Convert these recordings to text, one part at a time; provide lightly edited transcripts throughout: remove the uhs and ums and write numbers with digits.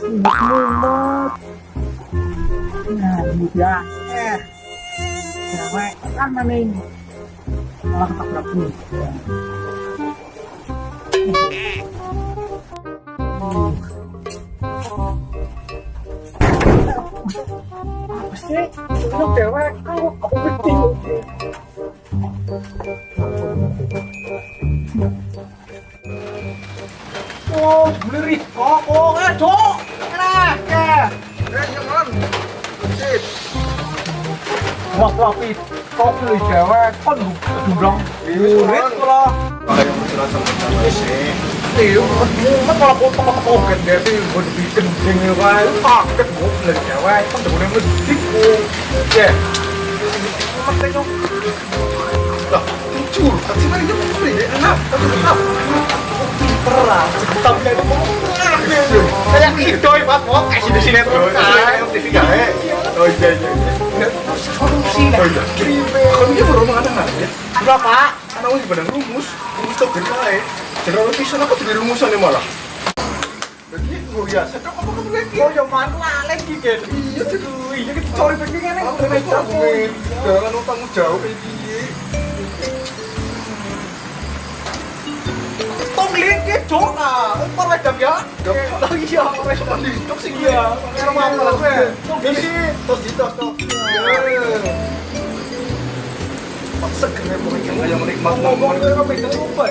mumet. Nah, ini dia. Cewek kan maning. Malah ketabrak nih. Apa sih? Itu cewek kan aku gede. Oh, beli kok, Cok. Nah, ya. Jangan. Sip. Tapi kok beli cewek kan dudang. Murid kalau Yang menjelaskan pertama sih. mumet kalau potong koget dia sih buat bikin ini kan paket gue beli cewek kan udah boleh masjid ya. Mumet aja. Lah, jujur, kasih mari dia mau beli enak, tapi tetap. Perang, tapi itu mau Kayak idoy Pak, mau kasih di sini terus. TV kae. Oh iya. solusi Oh iya. Kalau dia baru mengadang ya. berapa? Anak wis badang rumus tuh kae. Jenderal pisan aku di rumusan malah. Jadi gue biasa kok apa kamu lagi? Oh yang mana lagi kan? Iya tuh. Iya kita cari pentingnya nih. Aku jangan tanggung jawab iki. Tong lihat cok ah, umur wedang ya. Oh iya, wes mandi tok sing Iya, karo mampel kowe. Bisi, tos ditos tok. Paksa kene pokoknya kayak menikmat Ngomong itu apa itu lupa.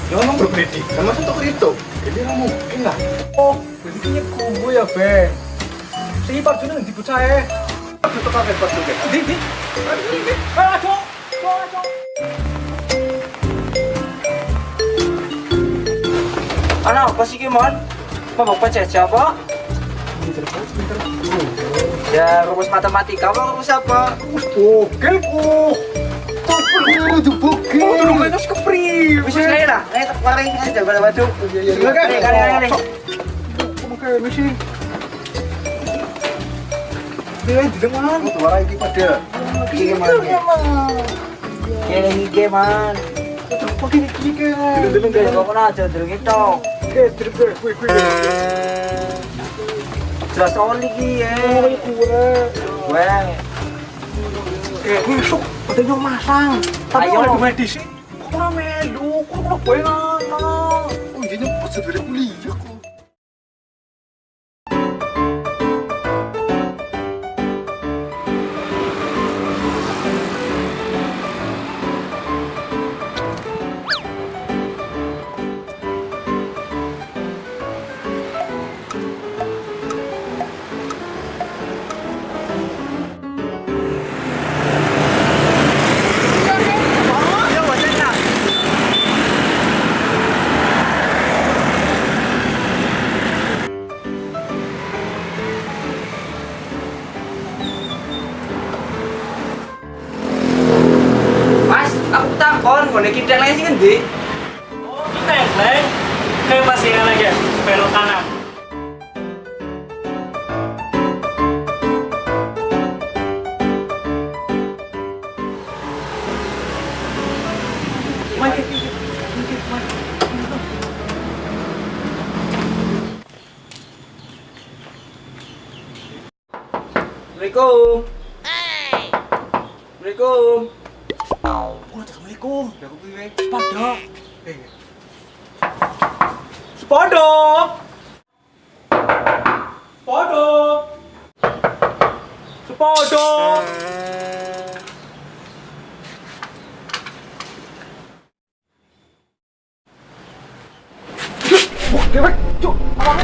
Jangan nomor kredit, sama satu itu. Jadi nggak mungkin lah. Oh, pentingnya kubu ya be. Si Parjuna nanti percaya. Aku tuh kaget pas tuh. Di. Ah cok. Ano, apa sih Kimon? Mabagpa-check apa? Ya, rumus matematika apa rumus apa? Bogel ku. Itu bukit. Lu menos kepri. Bisa ngayon na? Ngayon, parang aja, batu. Kali. Oke, misi. Dia di depan. Tuh orang ini pada. Sige man. Kaya hige man. Pakai kiki. Dulung guys, ako na, dulung ito. Oke, trip deh. Kuy. Just only ki Oh, eh. kuwe. Weng. Besok ada yang masang. Tapi Ayo. ada medis. Kok ora melu? Kok ora kowe ngono? Oh ini pas dari kuliah kok. Mas, aku takon, kok nek kita lagi sih ngendi? Oh, kita yang lain. Kayak masih yang lagi ya, belok kanan. Assalamualaikum. Assalamualaikum. Assalamualaikum. Ya aku piye? Pada. Pada. Pada. Cuk, cuk, apa?